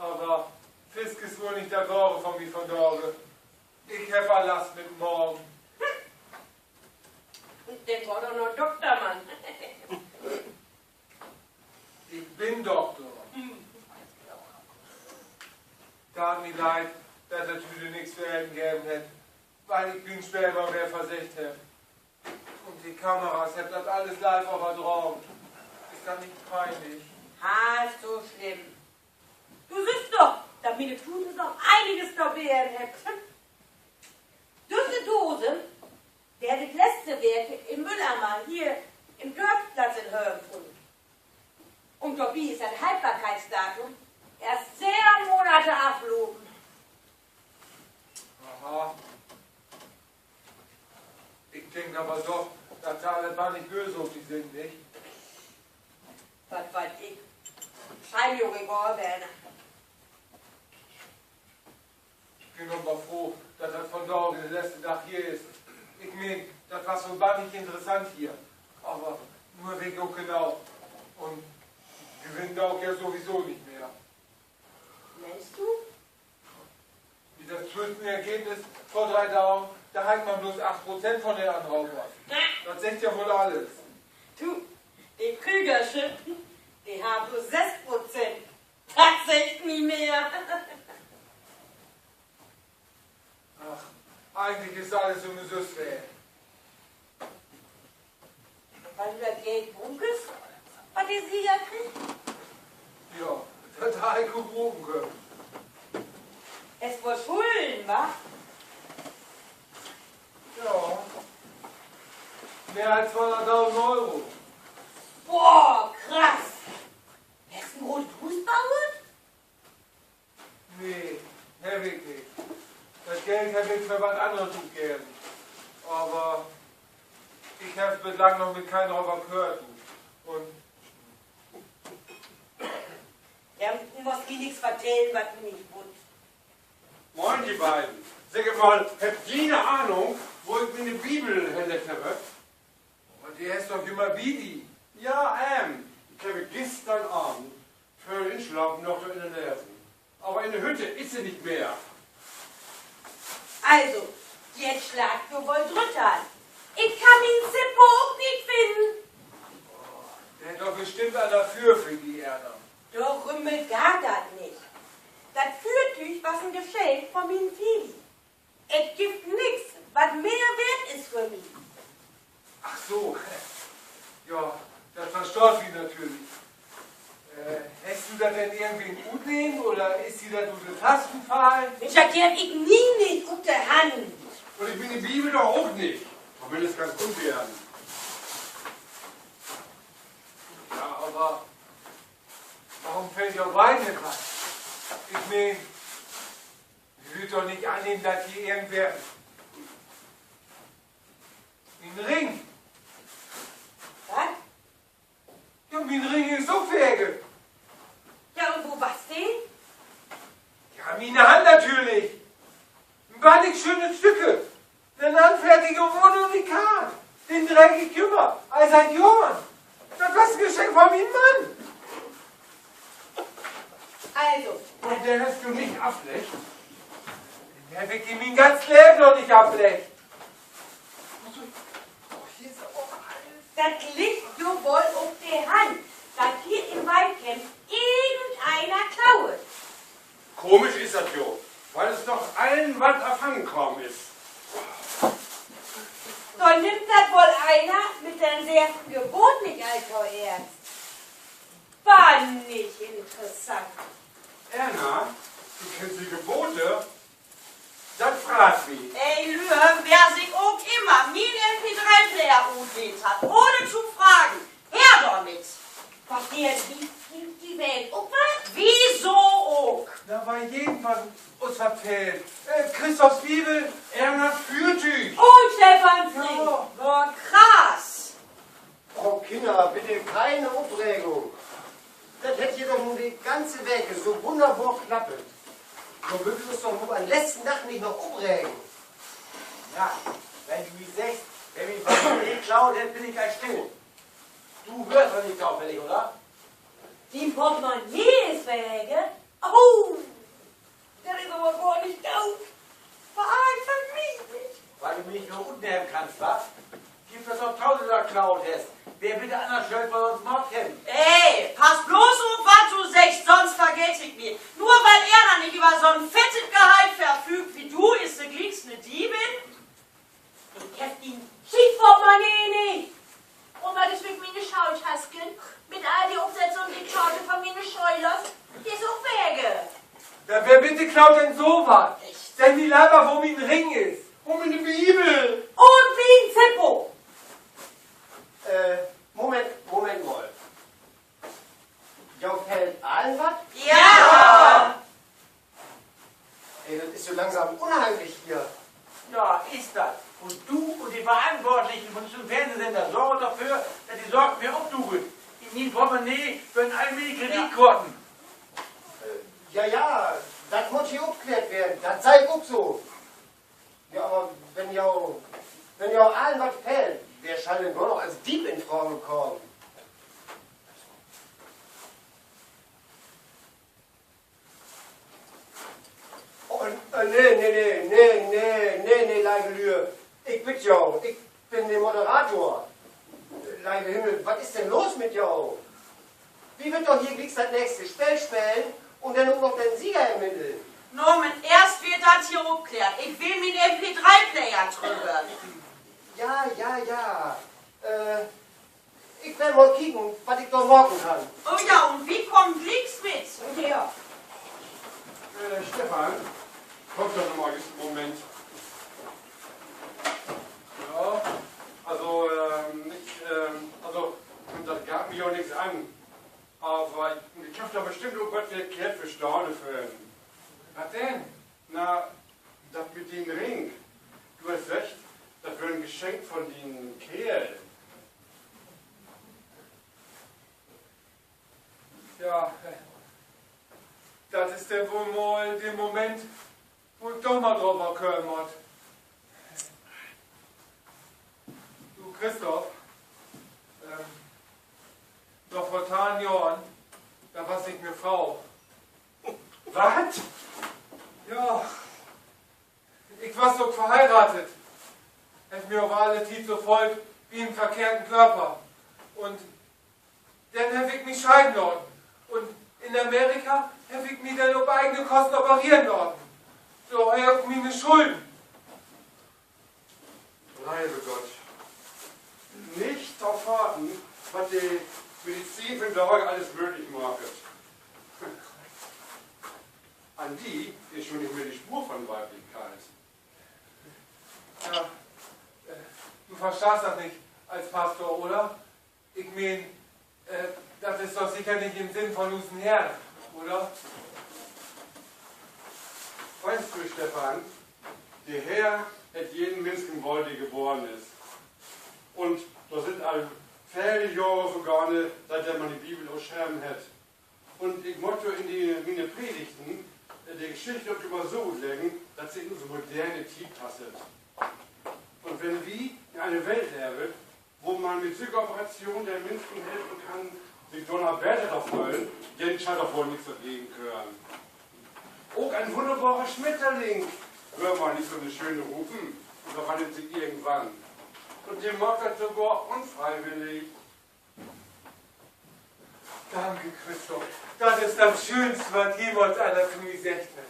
Aber Fisk ist wohl nicht der Tore von mir von Dorge. Ich habe Erlass mit morgen. Den war doch noch Doktormann. Ich bin Doktor. Tat mir leid, dass der Tüte nichts für ihn gegeben hat, weil ich bin selber mehr versicht habe. Und die Kameras, habt das alles live übertragen. Ist das nicht peinlich? Halb so schlimm. Du siehst doch, dass meine Tute noch einiges da werden hat. Diese Dose, der die letzte Werke im Mülleimer hier im Dorfplatz in Hören gefunden. Und dabei ist das Haltbarkeitsdatum erst 10 Monate abgelogen. Aha. Ich denke aber doch, dass da alle gar nicht bösartig sind, nicht? Was weiß ich. Schein Junge werden. Ich bin aber froh, dass das von Dorge der letzte Tag hier ist. Ich meine, das war so wahnsinnig interessant hier. Aber nur wegen auch genau. Und gewinnt auch ja sowieso nicht mehr. Meinst du? Wie das Zwischenergebnis vor 3 Tagen, da hat man bloß 8% von den Anraufern. Das sagt ja wohl alles. Du, die Krügerschiften, die haben bloß 6%. Das sagt nie mehr. Ach, eigentlich ist alles um Süß weh. Weil du das Geld bunkest, was die Sieger kriegt? Ja, das hat ich gebrochen können. Es wohl Schulden, wa? Ja. Mehr als 200.000 Euro. Boah, krass. Wärst du ein großes Hus bauen? Nee, hab ich nicht. Das Geld hätte ich für was anderes gegeben. Aber ich habe es bislang noch mit keinem Räuber gehört. Und Ja, du musst dir nichts erzählen, was du nicht wusst. Moin, die beiden. Sag mal, habt ihr eine Ahnung, wo ich meine Bibel hinlegt habe? und die heißt doch immer Bidi. Ja, ich habe gestern Abend für den Schlafen noch in der Lesen. Aber in der Hütte ist sie nicht mehr. Also, jetzt schlagt du wohl drunter. Ich kann den Zippo auch nicht finden. Der hat doch bestimmt einer dafür für die Erde. Doch Rümmel gar das nicht. Das Fürtüch, was ein Geschenk von meinem Fili. Es gibt nichts, was mehr wert ist für mich. Ach so. Ja, das versteht sie natürlich. Hast du das denn irgendwie in gut nehmen oder ist sie da durch die Tasten fallen? Ich erklärt ich nie nicht auf der Hand. Und ich bin die Bibel doch auch nicht. Man will es ganz gut werden. Ja, aber warum fällt ja Wein nicht rein? Ich meine, ich will doch nicht annehmen, dass hier irgendwer einen Ring. Was? Ja, mein Ring ist so fähig. Ja, und wo was denn? Ja, meine Hand natürlich. Wahnsinnig schöne Stücke. Eine Anfertigung ohne Unikat. Den träge ich immer, als seit Jahren. Das war ein Geschenk von meinem Mann. Also, Und der hast du nicht ablecht. Den habe ich in mein ganzes Leben noch nicht ablecht. das liegt du wohl auf der Hand, dass hier im Waldcamp irgendeiner klaut. Komisch ist das jo, weil es doch allen was erfangen kaum ist. So nimmt das wohl einer mit seinem ersten Gebot nicht allzu ernst. War nicht interessant. Erna, du kennst die Gebote? Das fragt mich. Ey, Lühe, wer sich auch immer mein MP3-Player umgeht hat, ohne zu fragen, her damit. Was der die Welt auch was? Wieso auch? Da war jedenfalls uns verfehlt. Christophs Bibel. Erna Fürtüch. Und Stefan Fried. Ja. Boah, krass. Frau Kinder, bitte keine Aufregung. Das hätte hier doch nun die ganze Wege so wunderbar klappet. So mögen wir uns doch nur am letzten Tag nicht noch aufregen. Ja, wenn du mich sagst, wenn mich was klaut, dann bin ich gleich still. Du hörst doch nicht auffällig, oder? Die Portemonnaie ist weg. Oh, geklaut hast. Wer bitte anders Schuld bei uns Mord kennt? Ey, pass bloß auf, was du sagst, sonst vergess ich mir. Nur weil er da nicht über so ein fettes Gehalt verfügt wie du, ist der Glinks eine Diebin? Ich hab ihn Schiefportemonnaie nicht. Und was ist mit meinen Schautasken? Mit all die Umsetzungen, die Karte von meinen Scheulers? Die ist auch wege. Ja, wer bitte klaut denn sowas? Denn die Laber, wo mein Ring ist. Um in die Bibel! Und wie ein Zippo. Moment mal. Ja, fällt allen was? Ja! Ey, das ist so langsam unheimlich hier. Ja, ist das. Und du und die Verantwortlichen von diesem Fernsehsender sorgen dafür, dass die Sorgen mir obduchen. In den Portemonnaie für allmählich Kreditkarten. Ja, das muss hier aufgeklärt werden. Das sei auch so. Ja, aber wenn ja allen was fällt, wer soll denn nur noch als Dieb in Frage kommen? Nee, Leibe Lühe. Ich bitte ja, ich bin der Moderator. Leibe Himmel, was ist denn los mit jou? Wie wird doch hier gleich das nächste Spiel spielen und dann auch noch den Sieger ermitteln? Norman, erst wird das hier aufklärt. Ich will mir den MP3-Player drüber. Ja. Ich will mal kicken, was ich da morgen kann. Oh ja, und wie kommt Glinks mit? Ja. Stefan, komm doch noch mal einen Moment. Ja, also, das gab mir auch nichts an. Aber ich hab da bestimmt irgendwas erklärt für Staunefilm. Was denn? Na, das mit dem Ring. Du hast recht, das wird ein Geschenk von den Kerl. Ja, das ist denn wohl mal der Moment, wo ich doch mal drüber kommen muss. Du Christoph, noch vor 10 Jahren, da war ich eine Frau. Was? Ja, ich war so verheiratet. Es mir auf alle Titel so voll wie im verkehrten Körper. Und dann habe ich mich scheiden lassen. Und in Amerika habe ich mich dann auf eigene Kosten operieren lassen. So, auf meine Schulden. Liebe Gott. Nicht erfahren, was die Medizin für Tage alles möglich macht. An die ist schon nicht mehr die Spur von Weiblichkeit. Ja, du verstehst das nicht als Pastor, oder? Ich meine, das ist doch sicher nicht im Sinn von uns Herrn, oder? Weißt du, Stefan, der Herr hat jeden Menschen gewollt, der geboren ist. Und da sind alle viele Jahre vergangen, seit man die Bibel ausschreiben hat. Und ich möchte in meine Predigten die Geschichte auch immer so legen, dass sie in unsere moderne Zeit passt. Und wenn wir in eine Welt leben, wo man mit solcher Operation der Menschen helfen kann, sich Donnerwetter erfreuen, dann scheint doch wohl nichts dagegen gehören. Auch ein wunderbarer Schmetterling, hör mal nicht so eine schöne Rufen, und da rannt sie irgendwann. Und der macht das sogar unfreiwillig. Danke, Christoph. Das ist das Schönste, was jemals einer zu mir gesagt hat.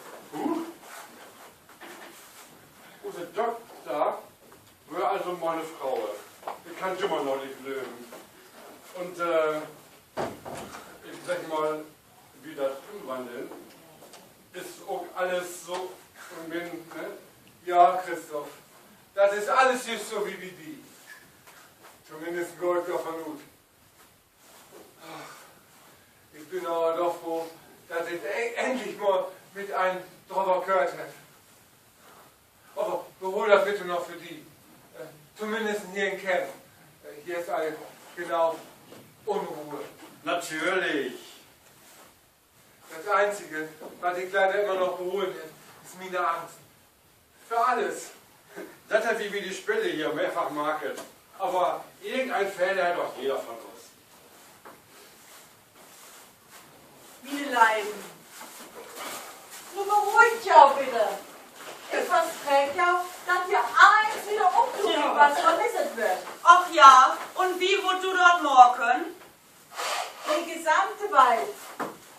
Unser Doktor war also meine Frau. Ich kann immer noch nicht leben. Und ich sag mal, wie das umwandeln, ist auch alles so ne? Ja, Christoph, das ist alles just so wie die. Zumindest Gott davon gut. Ich bin aber doch froh, dass ich endlich mal mit einem drüber gehört habe. Aber behol das bitte noch für die. Zumindest hier in Camp. Hier ist eine genau Unruhe. Natürlich. Das Einzige, was ich leider immer noch beholen habe, ist meine Angst. Für alles. Das hat wie die Spille hier mehrfach market. Aber irgendein Fehler hat doch jeder von uns. Wie Leiden. Nur beruhigt ja bitte. Ich verspreche ja, dass wir eins wieder umtun. was vermisst wird. Ach ja, und wie würdest du dort morgen? Die gesamte Wald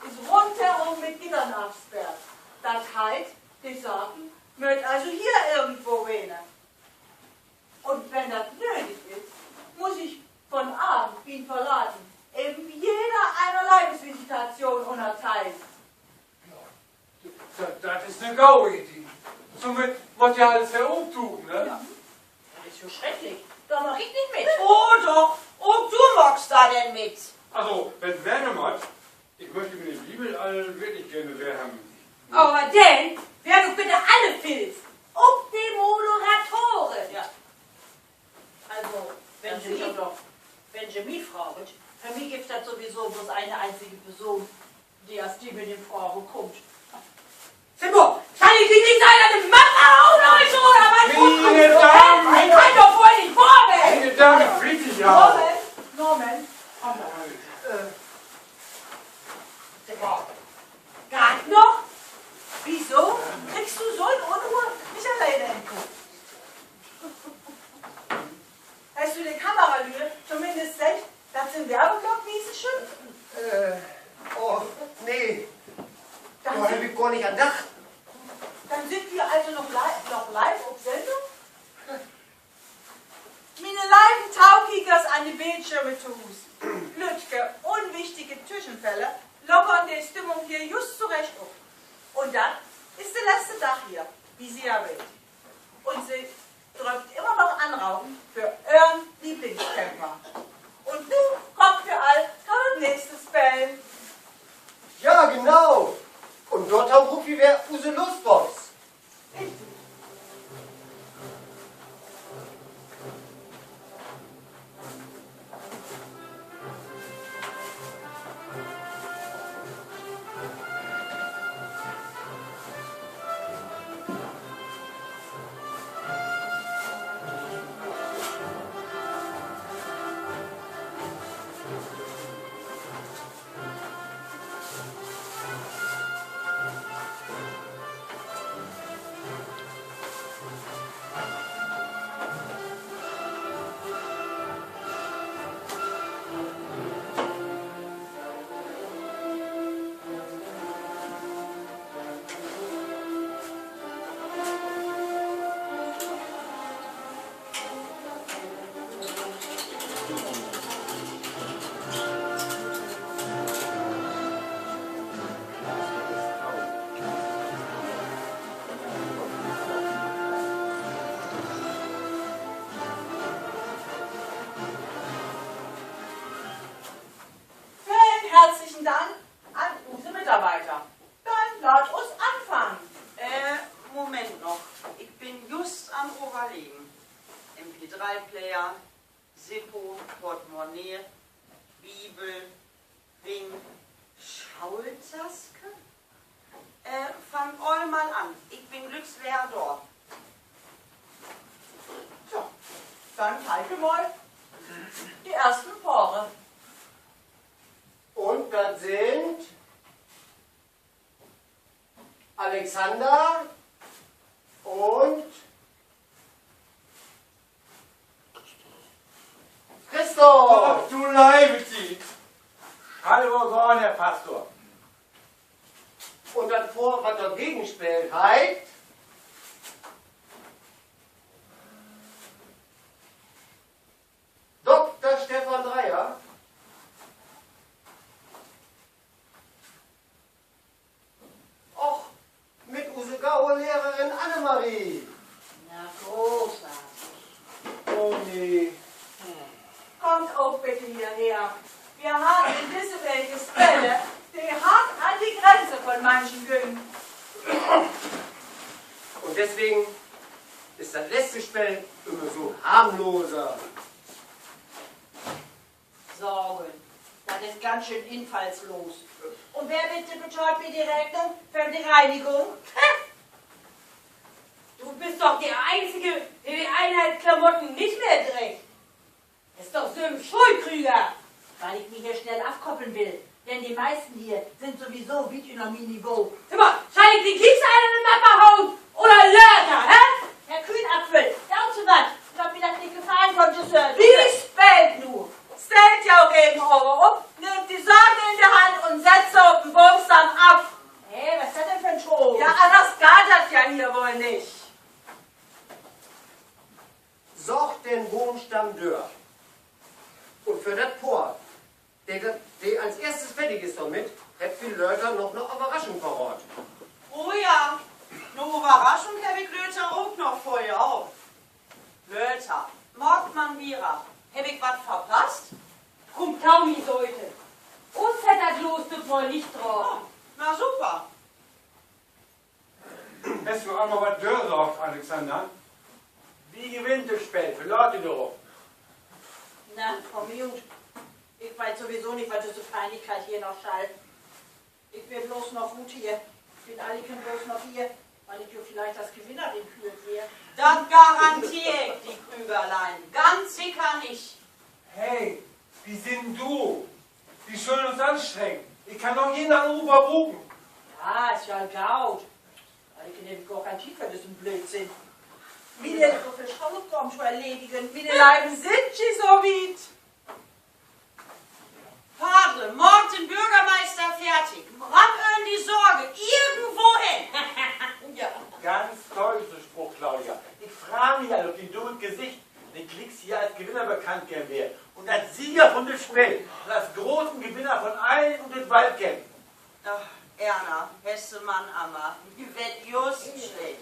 ist rundherum mit Gittern absperrt. Das heißt, die Sorten wird also hier irgendwo wohnen. Und wenn das nötig ist, muss ich von Abend ihn verlassen, eben jeder einer Leibesvisitation unterteilen. Das ist eine gaue Idee. Somit muss ja alles herumtun, ne? Ja. Das ist so schrecklich. Da mach ich nicht mit. Oh doch, und du magst da denn mit? Also, wenn Werner ich möchte mir die Bibel alle wirklich gerne lernen. Aber denn, wer du bitte alle willst, ob die Moderatoren. Ja. Also, wenn Sie mich fragen, für mich gibt es das sowieso bloß eine einzige Person, die aus die mit dem Frage kommt. Simbo, kann ich dich nicht eine Mappe hauen heute, oder was? Meine Damen! Ich kann doch wohl nicht vorwärts! Meine Damen, friedlich ja! Norman, komm doch. Grad noch? Wieso? Kriegst du so in Unruhe mich alleine im Kopf? Hast du die Kameralüge zumindest recht? Das sind Werbeblock, wie ist es schon? Oh, nee. Da Dann habe ich gar nicht gedacht. sind wir also noch live auf Sendung? Meine liven Taukickers an die Bildschirme zu Hus. Lütke, unwichtige Zwischenfälle lockern die Stimmung hier just zurecht auf. Und dann ist der letzte Tag hier, wie sie ja will. Und sie drückt immer noch Anrauchen für ihren Lieblingscamper. Und du kommst für all das nächste Spell. Ja, genau. Und dort haben Rufi wer Use Lustbox. Herzlichen Dank an unsere Mitarbeiter. Dann lasst uns anfangen. Moment noch. Ich bin just am Überlegen. MP3-Player, Sippo, Portemonnaie, Bibel, Ring, Schaultaske? Fang all mal an. Ich bin glücksleer dort. So, dann halte mal die ersten Pore. Und das sind Alexander und Christoph. Ach du Leibeti! Hallo, Gorn, Herr Pastor. Und das vor, was dagegen spielt, heißt Dr. Stefan Dreier. Och, mit Use Gaue Lehrerin Annemarie. Na, großartig. Oh nee. Kommt auch bitte hierher. Wir haben in diese welche Stelle, die hart an die Grenze von manchen Güten. Und deswegen ist das letzte Spiel immer so harmloser. Sorgen. Das ist ganz schön infallslos. Und wer bitte bezahlt mir die Rechnung für die Reinigung? Du bist doch die Einzige, die die Einheitsklamotten nicht mehr trägt. Das ist doch so ein Schulkrüger. Weil ich mich hier schnell abkoppeln will. Denn die meisten hier sind sowieso Vitamin-Niveau. Sag mal, soll ich die Kiekseine in den Napper hauen? Oder Lörner, hä? Herr Kühnapfel, dazu was? Ich hab mir das nicht aber nicht. Sorg den Wohnstamm Dörr. Und für das Port, der als erstes fertig ist damit, hat viel Leute noch eine Überraschung verraten. Oh ja, eine Überraschung habe ich Löter auch noch vorher auch. Löter, Mordmann Mira, habe ich was verpasst? Kommt kaum die Leute. Uns hat das los, tut mal nicht drauf. Na super. Hast du einmal was Dörr sagt, Alexander? Wie gewinnt das Spiel? Verlor die doch. Na, Frau Miut, ich weiß sowieso nicht, was diese Peinlichkeit hier noch schallt. Ich bin bloß noch gut hier. Ich bin alle bloß noch hier, weil ich hier vielleicht das Gewinnerin kühlt wäre. Das garantiere ich, die Krügerlein. Ganz sicher nicht. Hey, wie sind du? Wie schön uns anstrengen. Ich kann doch jeden Anrufer buchen. Ja, ist ja gaut. Ich kann nämlich gar kein Tiefer, das ist ein Blödsinn. Wie denn so viel Schautraum zu erledigen? Wie den Leiben sind sie so weit? Padre, morgen den Bürgermeister fertig. Rappen die Sorge irgendwo hin. Ja. Ganz toll, so Spruch, Claudia. Ich frage mich halt, ob die dummes Gesicht den Klicks hier als Gewinner bekannt gern wäre. Und als Sieger von dem Spiel. Und als großen Gewinner von allen und den Waldcamp. Ach, Erna, Hessemann, Ammer. Die wird just schlecht.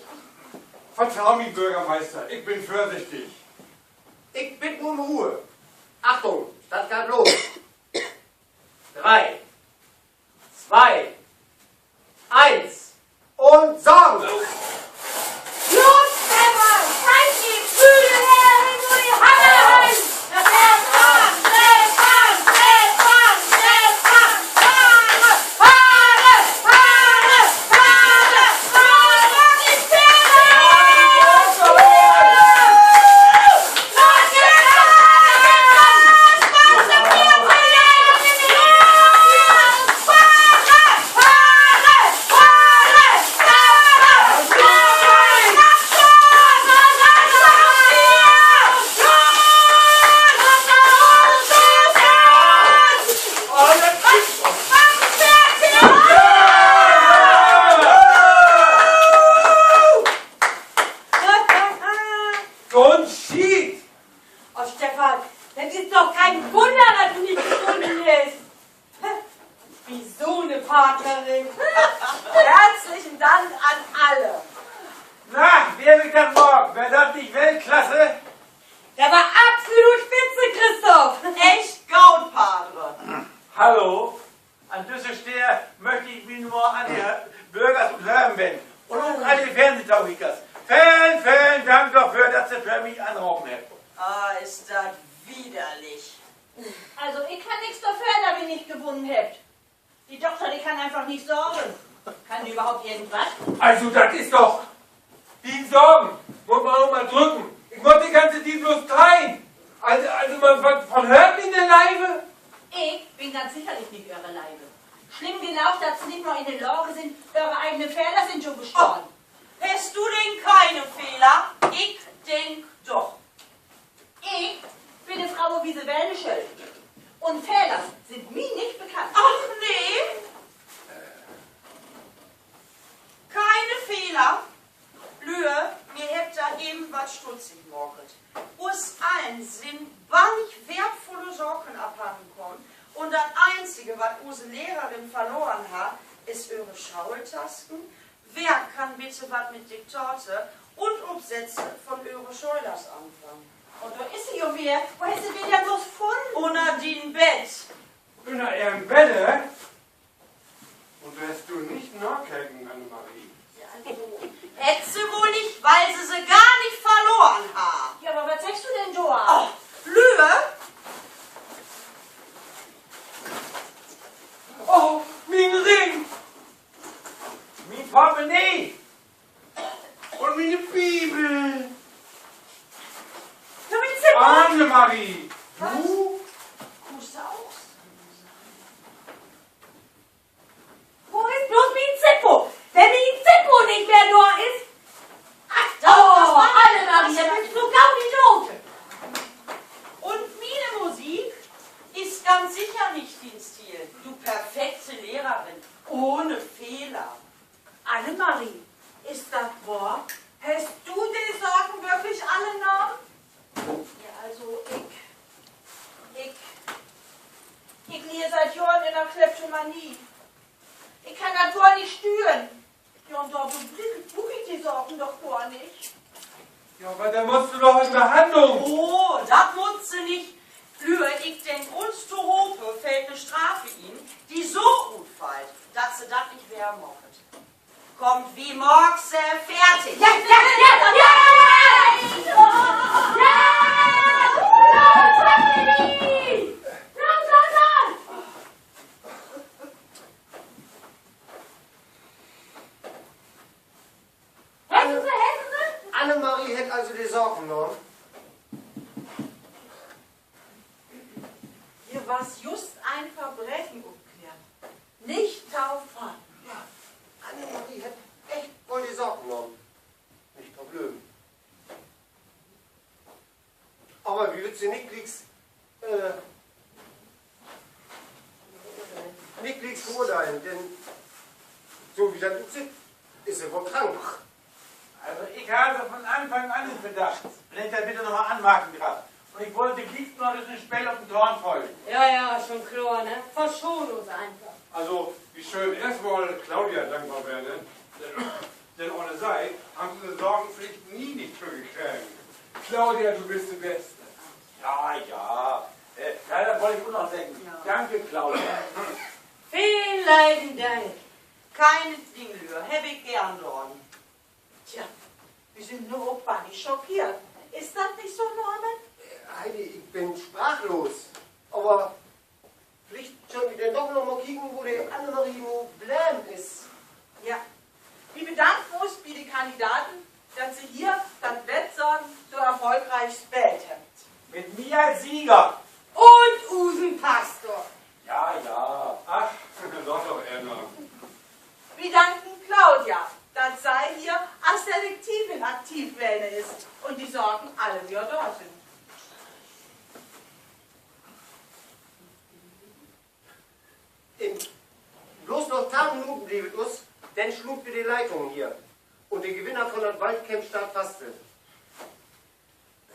Vertrau mir, Bürgermeister, ich bin vorsichtig. Ich bitte um Ruhe. Achtung, das geht los. 3, 2, 1 und Song! Los, Stefan! Zeig die Fühle her, wenn du die Halle rein! Stefan! Stefan! Stefan! Stefan! Fahre! Fahre! Fahre! Fahre! Fahre! Die Pferde! So ein Schied! Oh, Stefan, das ist doch kein Wunder, dass du nicht gefunden bist. Wie so eine Partnerin. Herzlichen Dank an alle. Na, wer wird dann morgen? Wer das nicht Weltklasse? Der war absolut spitze, Christoph. Echt Gaut, Padre. Hallo? An dieser Stelle möchte ich mich nur an die Bürgers und Hörer wenden. Und auch an die Fernsehtaugikers. Vielen Dank dafür, dass ihr für mich anrufen habt. Ah, ist das widerlich. Also ich kann nichts dafür, dass ihr nicht gewonnen habt. Die Tochter, die kann einfach nicht sorgen. Kann die überhaupt irgendwas? Also, das ist doch wie ein Sorgen. Muss man auch mal drücken. Ich wollte die ganze Zeit bloß dreien. Also man von hört in der Leibe? Ich bin ganz sicherlich nicht eure Leibe. Schlimm genug, dass sie nicht mal in den Lore sind, eure eigenen Pferde sind schon gestorben. Hast du denn keine Fehler? Ich denk doch. Ich bin eine Frau wie sie Wellenschild. Und Fehler sind mir nicht bekannt. Ach nee. Keine Fehler. Lühe, mir habt da eben was stutzig gemacht. Us allen sind bannig wertvolle Sorgen abhandenkommen. Und das Einzige, was unsere Lehrerin verloren hat, ist eure Schaultasken. Wer kann bitte was mit Diktate und Umsätze von eure Scheulers anfangen? Und da ist sie ja wieder. Wo hast du den denn bloß gefunden? Unter den Bett. In ihrem Bett, und hast du nicht nachgucken, Annemarie? Hätte sie wohl nicht, weil sie gar nicht verloren haben. Ja, aber was sagst du denn, Joa? Oh, Lühe? Oh, mein Ring! Mein Portemonnaie! Und meine Bibel! Du bist ja Annemarie! Du? Kuss auch. Wo ist bloß mein Zippo? Wenn mein Zippo nicht mehr da ist. Das Oh, war alle Maria, bist du gar nicht Note. Und meine Musik ist ganz sicher nicht dein Stil. Du perfekte Lehrerin, ohne Fehler. Annemarie, ist das wahr? Hast du die Sorgen wirklich alle genommen? Ja, also ich liege seit Jahren in der Kleptomanie. Ich kann das Tor nicht stüren. Ja, und da beglücke ich die Sorgen doch gar nicht. Ja, aber da musst du doch in Behandlung. Oh, das muss sie nicht. Lühe, ich denk, uns zu Hofe fällt eine Strafe ihnen, die so gut fällt, dass sie das nicht mehr machen. Kommt wie morgens fertig. Ja! Annemarie hat also die Sorgen genommen. Hier war's just ein Verbrechen umklärt. Nicht taufen. Ja, Annemarie hat echt voll die Sorgen genommen. Nicht Problem. Aber wie wird sie nicht beurteilen, denn so wie das aussieht, ist sie wohl krank. Also ich habe von Anfang an den Verdacht, wenn ich das bitte nochmal anmerken darf. Und ich wollte Kriegs noch ein Spiel auf den Dorn folgen. Ja, schon klar, ne? Verschon uns einfach. Also, wie schön erstmal Claudia dankbar werden, denn ohne sei, haben sie eine Sorgenpflicht nie nicht für gekriegt. Claudia, du bist die Beste. Ja. Ja, da wollte ich auch noch denken. Ja. Danke, Claudia. Vielen lieben Dank. Keine Dinge, Lühe, hab ich gern dorn. Tja, wir sind nur auch gar nicht schockiert. Ist das nicht so, Norman? Heidi, ich bin sprachlos. Aber vielleicht sollen wir denn doch noch mal kicken, wo die Annemarie nur blam ist. Ja. Wir bedanken uns bei den Kandidaten, dass sie hier das Wettsagen so erfolgreich gespielt haben. Mit mir als Sieger. Und Usenpastor. Ja. Ach, sag doch Erna. Wir danken Claudia, dass sei hier als Detektivin aktiv werden ist und die Sorgen alle wieder da sind. Bloß noch 10 Minuten blieb es, dann schlug wir die Leitung hier. Und der Gewinner von der Waldcamp Stadt Fastel.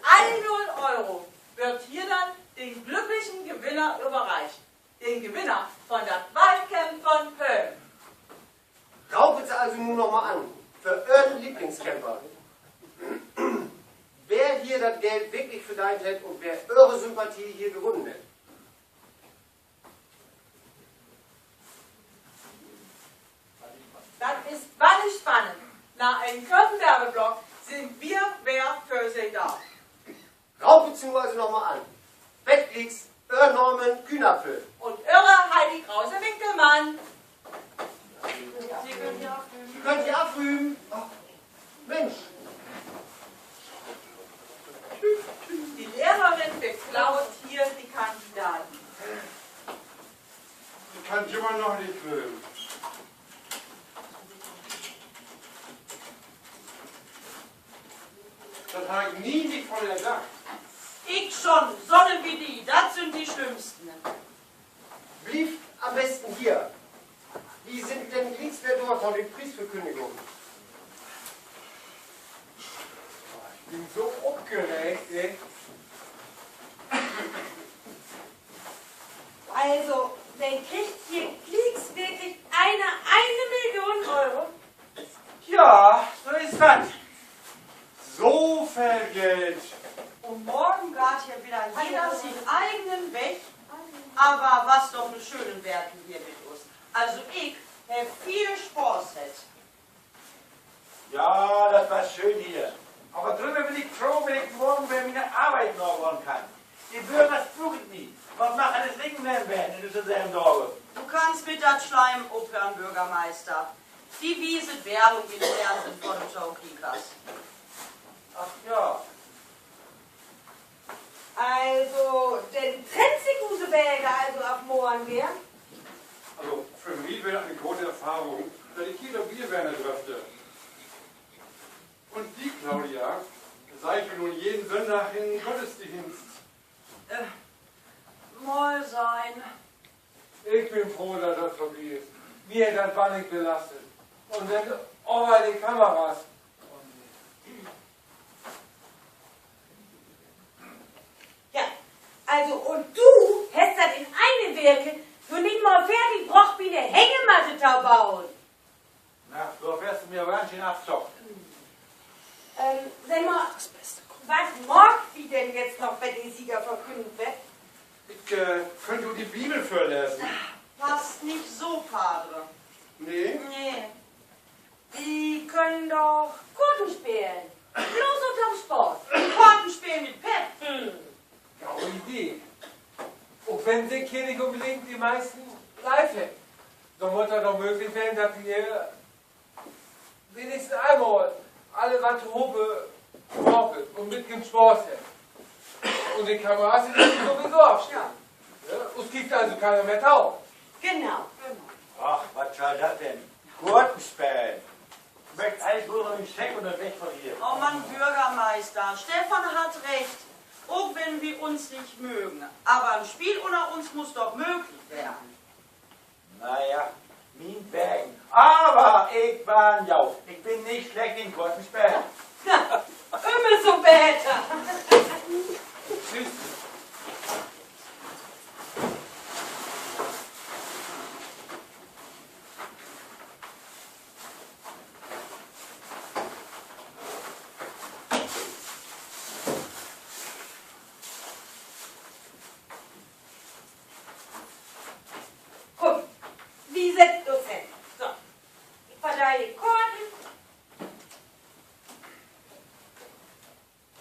100 € wird hier dann den glücklichen Gewinner überreicht. Den Gewinner von der Waldcamp von Köln. Raucht es also nun noch mal an. Für euren Lieblingscamper. Wer hier das Geld wirklich verdient hat und wer eure Sympathie hier gewonnen hat. Das ist wahnsinnig spannend. Nach einem kurzen Werbeblock sind wir wer für Sie da. Raucht es nur also noch mal an. Bettklicks, euer Norman Kühnapfel. Und irre Heidi Krause-Winkelmann. Sie können ja filmen. Sie könnt hier abrühmen. Mensch. Die Lehrerin beklaut hier die Kandidaten. Ich kann immer noch nicht filmen. Das habe ich nie nicht von gesagt. Ich schon, Sonne wie die, das sind die Schlimmsten. Blieb am besten hier. Wie sind denn Kriegswehr dort von den Priestverkündigungen? Ich bin so aufgeregt, ey. Also, dann kriegt hier Klicks wirklich 1 Million €. Ja, so ist das. So viel Geld. Und morgen geht hier wieder jeder seinen eigenen Weg. Aber was doch eine schöne Werten hier mit uns. Also ich habe viel Spaß jetzt. Ja, das war schön hier. Aber drüber bin ich froh, wenn ich morgen bei meiner Arbeit noch ran kann. Die Bürger suchen nie. Was macht alles Ringen werden in diesem Dorf? Du kannst mit das Schleim aufhören, Bürgermeister. Die wiese Werbung im Fernsehen von den Showkickers. Ach ja. Also, den trennt sich Useberger also auf Mohrenwehr. Also für mich wäre eine große Erfahrung, dass ich jeder Bierwerner dürfte. Und die, Claudia, sei ich nun jeden Sonntag in den Gottesdienst. Mal sein. Ich bin froh, dass das vorbei ist. Mir hat das war nicht belastet. Und dann über die Kameras. Also, und du hast das in eine Werke, nur nicht mal fertig, braucht wie eine Hängematte zu bauen. Na, so fährst du mir ganz schön abzocken. Sag mal, was mag die denn jetzt noch, wenn die Sieger verkündet wird? Ich könnte die Bibel vorlesen. Passt nicht so, Padre. Nee? Nee. Die können doch Kurten spielen. Bloß unterm Sport. Kartenspiel mit Pep. Ja, Idee. Auch wenn sie hier nicht unbedingt die meisten live hätten. So muss das doch möglich werden, dass wir wenigstens einmal alle was Hobe brauchen und mit dem Sport haben. Und die Kameras sind sowieso aufstehen. Ja? Es gibt also keiner mehr taub. Genau. Ach, was soll das denn? Gurtenspähen. Ich möchte alles nur noch im Scheck und dann weg von hier. Oh Mann, Bürgermeister, Stefan hat recht. Auch wenn wir uns nicht mögen. Aber ein Spiel unter uns muss doch möglich werden. Naja, mein Bergen. Aber ich war ein Jau. Ich bin nicht schlecht in Gurtenspähen. Immer so besser. Tschüss. Guck, wie setzt du es hin? So, ich verteile die Karten.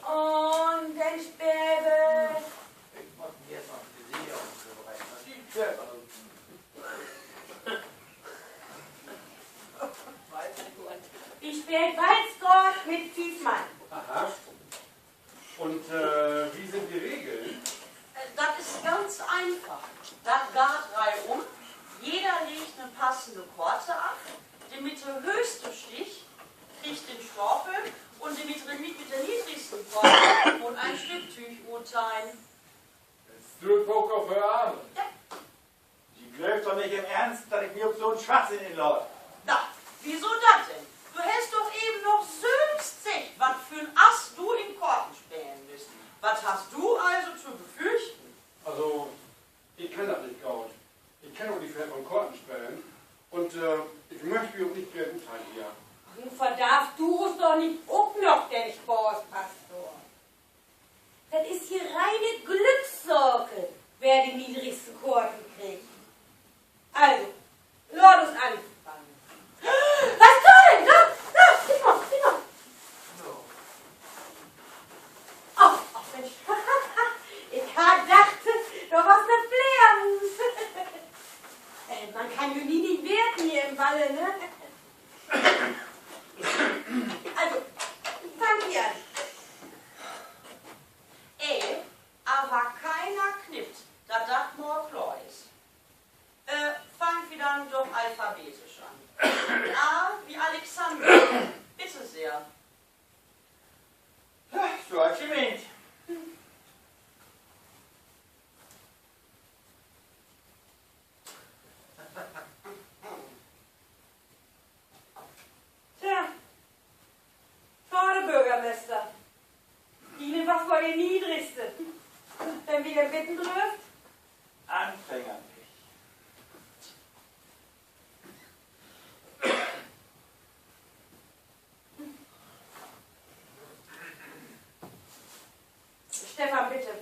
Und dann späbe. Ich muss mir jetzt noch die Sicherung vorbereiten. Das sieht schön aus. Ich spiele Weißgott mit Fiesmann. Aha. Und wie sind die Regeln? Das ist ganz einfach. Da geht um. Jeder legt eine passende Karte ab. Der mit der höchste Stich kriegt den Stapel und der mit der niedrigsten Karte und ein Stück Tuch urteilen. Jetzt tut Poker für Arme. Sie glaubt doch nicht im Ernst, dass ich mir auf so einen Schwachsinn inlaut. Na, wieso das denn? Du hast doch eben noch selbst gesagt, was für ein Ass du in Karten spielen müsst. Was hast du also zu befürchten? Also, ich kann das nicht gut. Ich kenne auch die Fälle von Kartenspielen. Und ich möchte mich auch nicht mehr urteilen hier. Nun verdarfst du es doch nicht auch noch, der Sportpastor. Das ist hier reine Glückssorge, wer die niedrigsten Karten kriegt. Also, lass uns anfangen. Was soll? Da, gib mal. Ach, Mensch. Ich dachte, du warst eine Fledermaus. Man kann ja nie nicht werden hier im Balle, ne? Also, fang hier an. Aber keiner knippt, da das more klar ist. Fangen wir dann doch alphabetisch an. A wie Alexander. Bitte sehr. So hat sie meint. Tja, schade, Bürgermeister. Ihnen war vor den Niedrigsten. Wenn wir den bitten dürft. Anfänger. Stefan, bitte.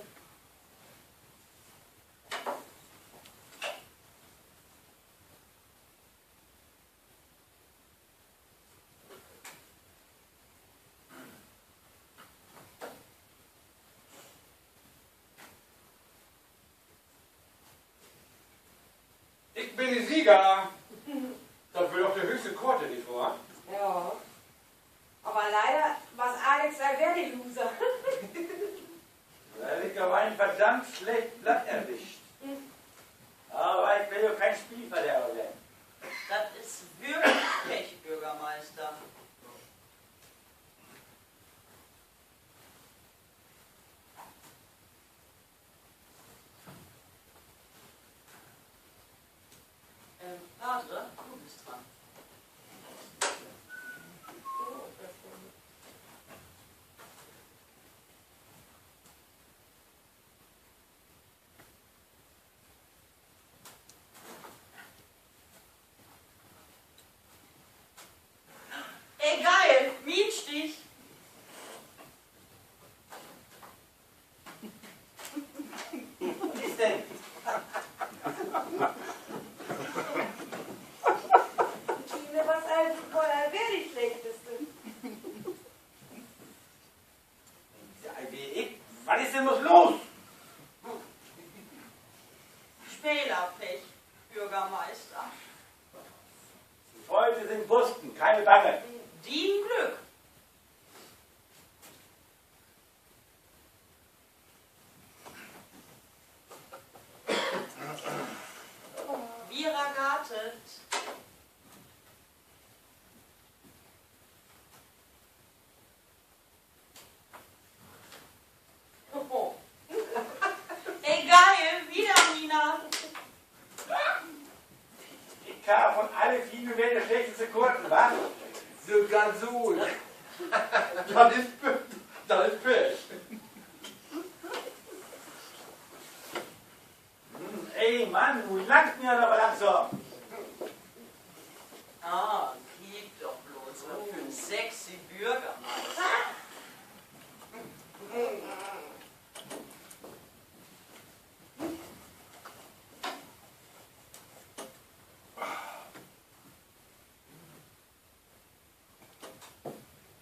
Ich bin die Sieger. Das will doch der höchste Korte, nicht wahr? Ja. Aber leider war Alex ein Loser. Da liegt aber ein verdammt schlecht Blatt erwischt. Aber ich will ja kein Spielverderber werden. Das ist wirklich Pech, Bürgermeister. Padre, du bist dran. Hexe muss los. Spielerpech, Bürgermeister. Heute sind Busten, keine Bange. Die Glück. Wir ergartet. Oh. Egal, wieder Nina. Ich kann von allen vielen werden der schlechteste Kurten, was? Sogar so. Das ist Pech. Ey Mann, du langst mir aber langsam. Ah, gib doch bloß für einen sexy Bürgermeister.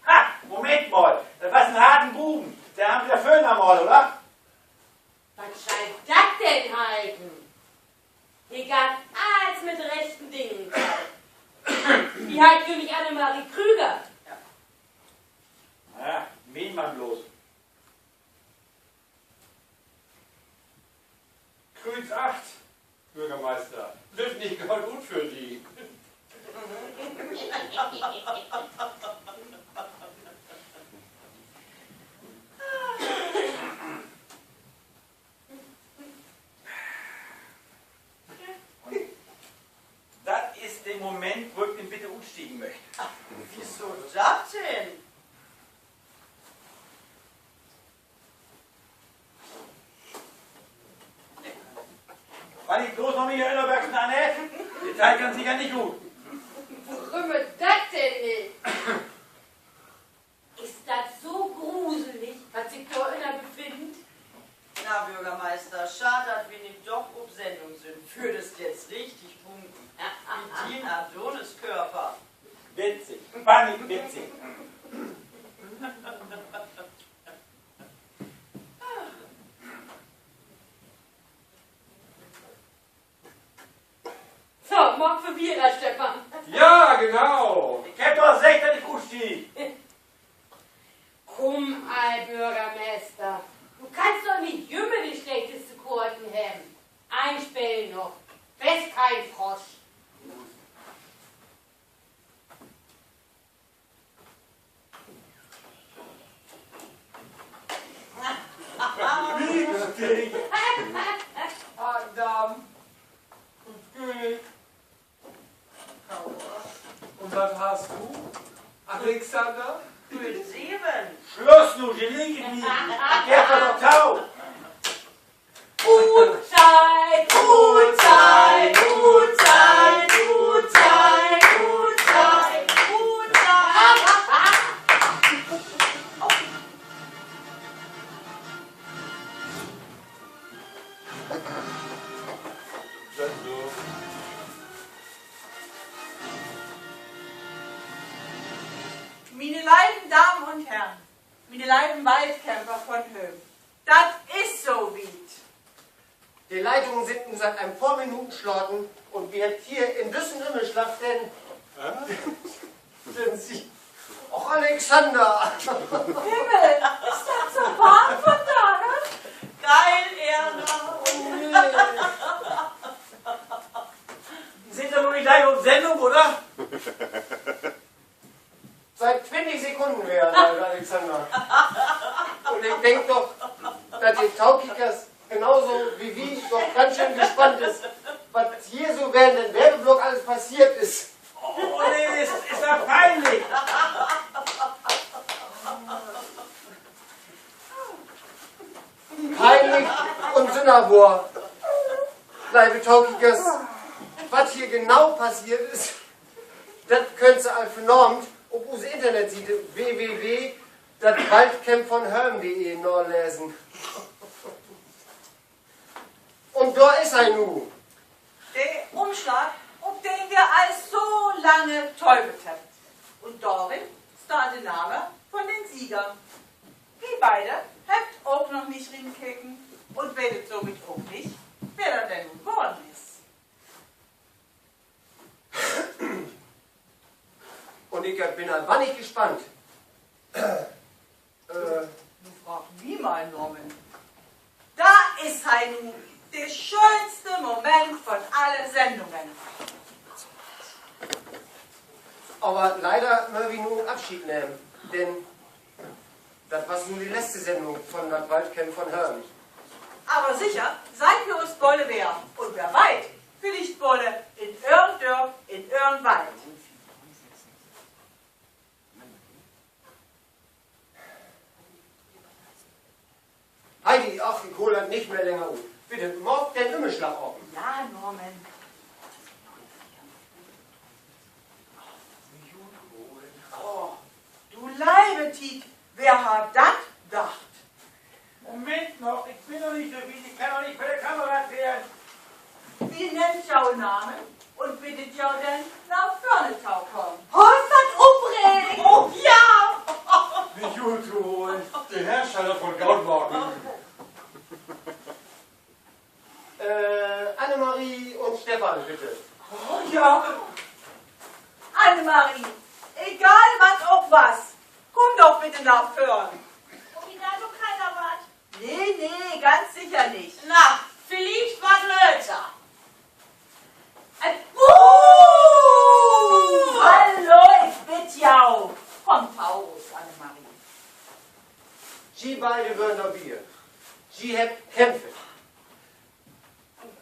Ha, Moment mal, das war ein harten Buben. Der haben wieder Föhn am Maul, oder? Was scheint das denn halten? Hier gab alles mit rechten Dingen. Wie halt König Annemarie Krüger. Ja, wen man bloß. Grüß 8, Bürgermeister. Wird nicht gerade gut für die. Das ist der Moment, wo ich den bitte umstiegen möchte. Wieso das denn? Weil ich bloß noch mich erinnere, Annette. Die Zeit kann sicher nicht gut. Warum ist das denn nicht? Ist das so gruselig, was sich da innen befindet? Na, Bürgermeister, schade, dass wir nicht doch auf Sendung sind. Würdest jetzt richtig punkten. Wie die Adoniskörper. Witzig, spannend witzig. So, mach für Vierer, Stefan. Ja, genau. Ich hab doch 6, dass ich umstieg. Komm, Bürgermeister. Du kannst doch nicht jümme die schlechteste Kurten haben. Ein Spiel noch. Best kein Frosch. Adam. Und König. Und was hast du? Alexander? Mit 7. Schluss, du Genie geblieben. Der war doch taub. Gutzeit, Gutzeit, Gutzeit, Gutzeit, Gutzeit, Gutzeit. Meine lieben Damen und Herren, meine lieben Waldkämper von Höhm, das ist so weit. Die Leitungen sind nun seit ein paar Minuten schlotten und wir hier in diesem Himmelschlaf denn sind Sie. Och, Alexander! Himmel, ist das so warm von da, ne? Geil, Erna. Sind doch nur nicht gleich auf Sendung, oder? Seit 20 Sekunden wäre Alexander. Und ich denke doch, dass die Taukickers genauso wie wir doch ganz schön gespannt ist, was hier so während dem Werbeblock alles passiert ist. Oh, nee, das ist doch peinlich. Peinlich und Sünderbohr. Liebe Taukickers, was hier genau passiert ist, das könnt ihr all vernormt auf unsere Internetseite www.waldcampvonhörm.de nachlesen. Und da ist er nun. Der Umschlag, auf den wir als so lange täubet haben. Und darin steht der Name von den Siegern. Die beide habt auch noch nicht rinkicken und werdet somit auch nicht, wer da denn nun geworden ist. Und ich bin ein wenig gespannt. Du fragst wie mal, Norman. Da ist nun der schönste Moment von allen Sendungen. Aber leider müssen wir nun Abschied nehmen, denn das war nun die letzte Sendung von das Waldcamp von Hörn. Aber sicher, seid wir uns Bolle wer und wer weit, vielleicht Bolle in Örndörf, in Örnwald. Heidi, ach, ich hole das nicht mehr länger um. Bitte, morgen den Immelschlag auf. Ja, Norman. Oh, du Leibetit, wer hat das gedacht? Moment noch, ich bin noch nicht so weit, ich kann noch nicht vor der Kamera werden. Wie nennt jou Namen und bittet jou denn nach vorne kommen? Holst das umregen? Oh ja! Wie gut holen. Der Hersteller von Gautmarken. Annemarie und Stefan, bitte. Oh ja! Annemarie, egal was auch was, komm doch bitte nach vorne. Und wie da so keiner war. Nee, ganz sicher nicht. Na, vielleicht was Löser. Hallo, ich bitte jou. Komm, Paulus, Annemarie. Sie beide würden dabei. Sie haben Kämpfe.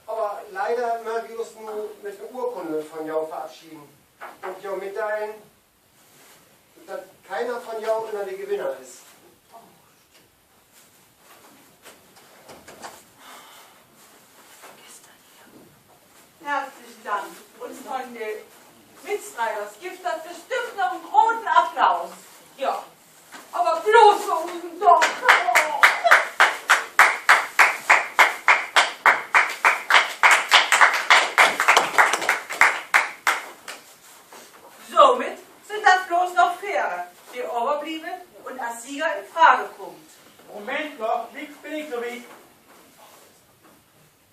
Aber leider müssen wir uns nur mit einer Urkunde von jou verabschieden. Und jou mitteilen, dass keiner von jou unter der Gewinner ist. Herzlichen Dank. Und von den Mitstreiters gibt das bestimmt noch einen großen Applaus. Ja, aber bloß für unseren Dorf. Somit sind das bloß noch Fähre, die überblieben und als Sieger in Frage kommt. Moment noch, nichts bin ich so weit.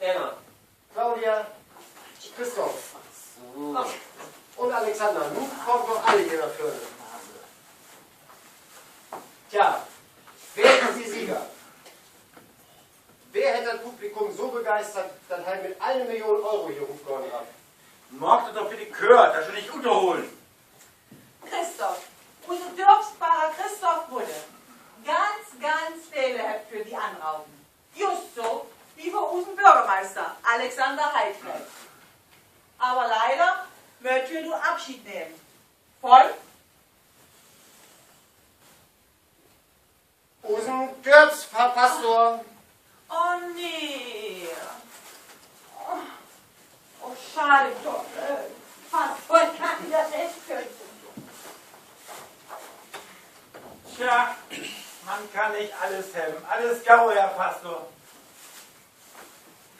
Anna, Claudia, Christoph und Alexander, nun kommen doch alle hier nach vorne. Tja, wer ist die Sieger? Wer hätte das Publikum so begeistert, dass er mit 1 Million Euro hier rumgegangen hat? Mag das doch bitte gehört, das schon nicht unterholen. Christoph, unser Dorfsparer Christoph wurde ganz viele Heft für die anrauben. Just so wie für unseren Bürgermeister Alexander Heidfeld. Aber leider wird wir nur Abschied nehmen. Von Unseren Dörfspastor. Oh nee. Oh, schade doch. Pastor kann das echt können. Tja, man kann nicht alles helfen. Alles Gau, Herr Pastor.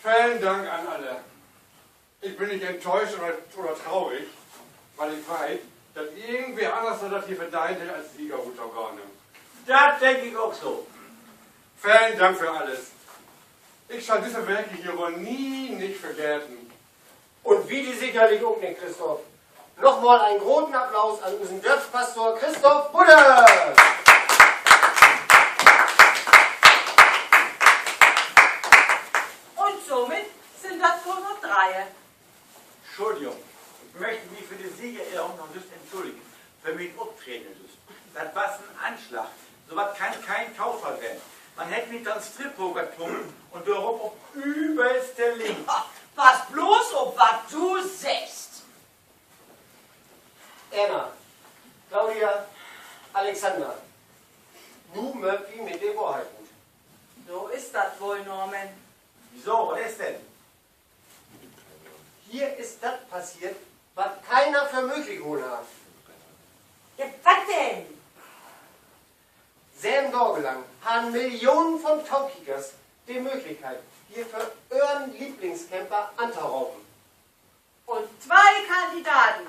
Vielen Dank an alle. Ich bin nicht enttäuscht oder traurig, weil ich weiß, dass irgendwer anders das hier verdient hat als Siegerhut-Organe. Das denke ich auch so. Vielen Dank für alles. Ich schall diese Werke hier wohl nie nicht vergessen. Und wie die sicherlich auch nicht, Christoph. Nochmal einen großen Applaus an unseren Dörfspastor Christoph Budde. Und somit sind das nur noch 3. Entschuldigung, ich möchte mich für die Siegerehrung noch nicht entschuldigen. Für mich Auftreten. Das war ein Anschlag. So was kann kein Taufer werden. Man hätte mich dann Strip-Poker getrunken und darauf auf übelste Link. Pass bloß auf, was du sagst. Anna, Claudia, Alexander. Nun mögt ihr mit der Wahrheit gut. So ist das wohl, Norman. Wieso, was ist denn? Hier ist das passiert, was keiner für möglich gehalten hat. Ja, was denn? 7 Tage lang haben Millionen von Taukickers die Möglichkeit, hier für euren Lieblingscamper anzurauben. Und 2 Kandidaten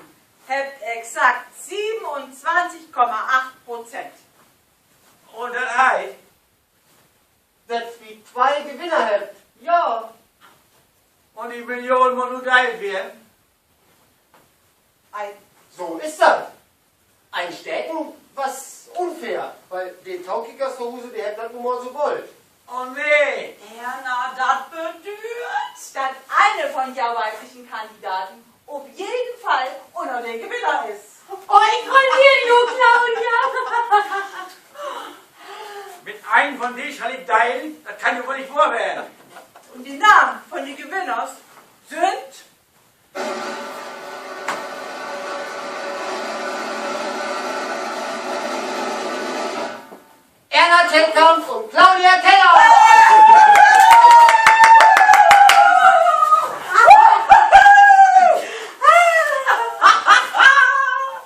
habt exakt 27,8%. Und das heißt, dass wir 2 Gewinner haben. Ja, Und die Millionen muss nur geteilt werden. So ist das. Ein Stecken, was unfair, weil die Taukickers zu Hause, die hätten das nun mal so wollt. Oh nee. Erna, das bedürt. dass eine von der weiblichen Kandidaten auf jeden Fall unter den Gewinner ist. Oh, ich gratuliere du, Claudia. Mit einem von denen kann ich teilen, das kann ja wohl nicht wahr werden. Und die Namen von den Gewinners sind Erna Telkamp und Claudia Keller.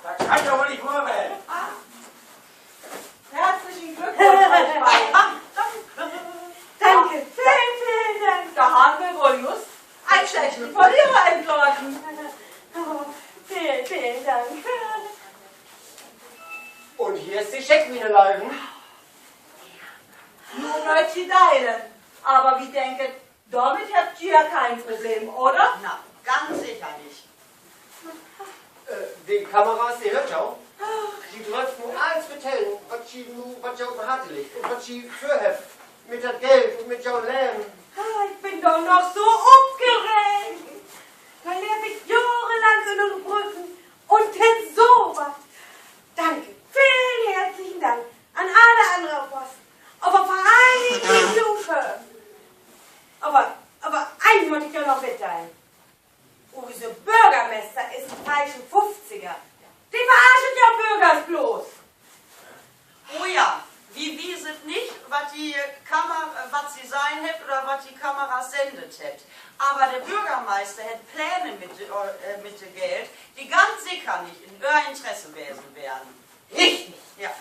Das kann ja wohl nicht wahr werden. herzlichen Glückwunsch euch beiden. Danke, vielen Dank. Da haben wir wohl just einen schlechten Verlierer entlassen. Oh, vielen Dank. Und hier ist die Scheckwieneleiden. Nur möchte ich teilen. Aber wie denket, damit habt ihr ja kein Problem, oder? Na, ganz sicher nicht. Die Kameras, die hört ja. Die dürfen nur alles vertellen, was sie auf dem Harte liegt und was sie vorhaben. Mit dem Geld und mit dem Leben. Ich bin doch noch so aufgeregt. Da lebe ich jahrelang in den Brücken und kenn sowas. Danke, vielen herzlichen Dank an alle anderen Posten. Aber vor allem die Lupe. Aber eins wollte ich ja noch mitteilen. Unser Bürgermeister ist ein falscher 50er. Die verarschen ja Bürgers bloß. Oh ja, wie wisset nicht, was die Kamera, was sie sein hätt oder was die Kamera sendet hätt. Aber der Bürgermeister hätte Pläne mit dem Geld, die ganz sicher nicht in euer Interesse gewesen wären. Richtig. Ja.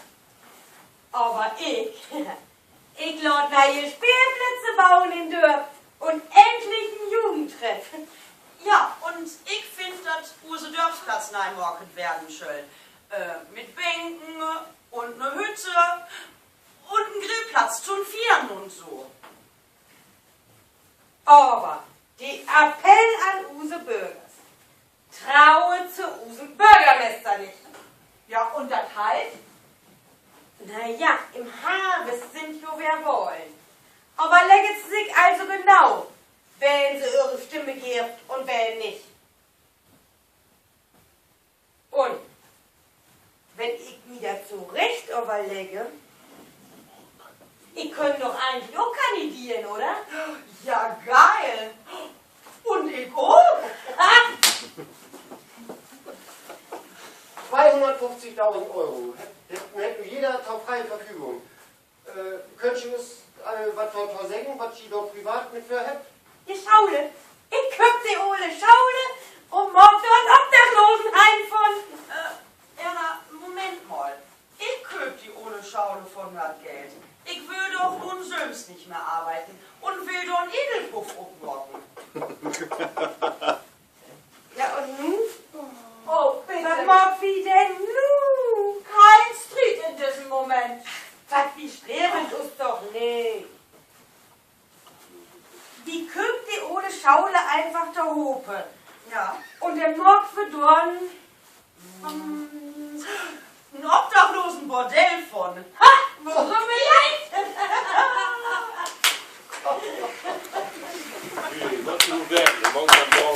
Aber ich lade neue Spielplätze bauen in Dörp und endlich ein Jugendtreff. Ja, und ich finde, dass unser Dorfplatz neimarket werden soll. Mit Bänken und eine Hütte und ein Grillplatz zum Vieren und so. Aber die Appell an use Bürgers. Traue zu usem Bürgermeister nicht. Ja, und das heißt? Naja, im Harvest sind jo wer wollen. Aber legget sie sich also genau, wen sie ihre Stimme gibt und wen nicht. Und wenn ich mir dazu recht überlege, ich könnte doch eigentlich auch kandidieren, oder? Ja, geil. Und ich auch. 250.000 € hätten jeder zur freien Verfügung. Könnt ihr uns was dort sagen, was ihr dort privat mit für habt? Die Schaule. Ich köp die Ole Schaule und morgen dort Obdachlosenheim von. Erna, Moment mal. Ich köp die ohne Schaule von das Geld. Ich will doch nun selbst nicht mehr arbeiten und will doch einen Edelpuff umrocken. Ja, und nun? Oh, bitte. Was mag wie denn nun? Kein Street in diesem Moment. Was, wie streben du's doch nicht. Die köpt die ohne Schaule einfach der Hope. Ja. Und der Mock für Dorn. Ein obdachlosen Bordell von. Ha! Worum leid? Not too bad. The monks are more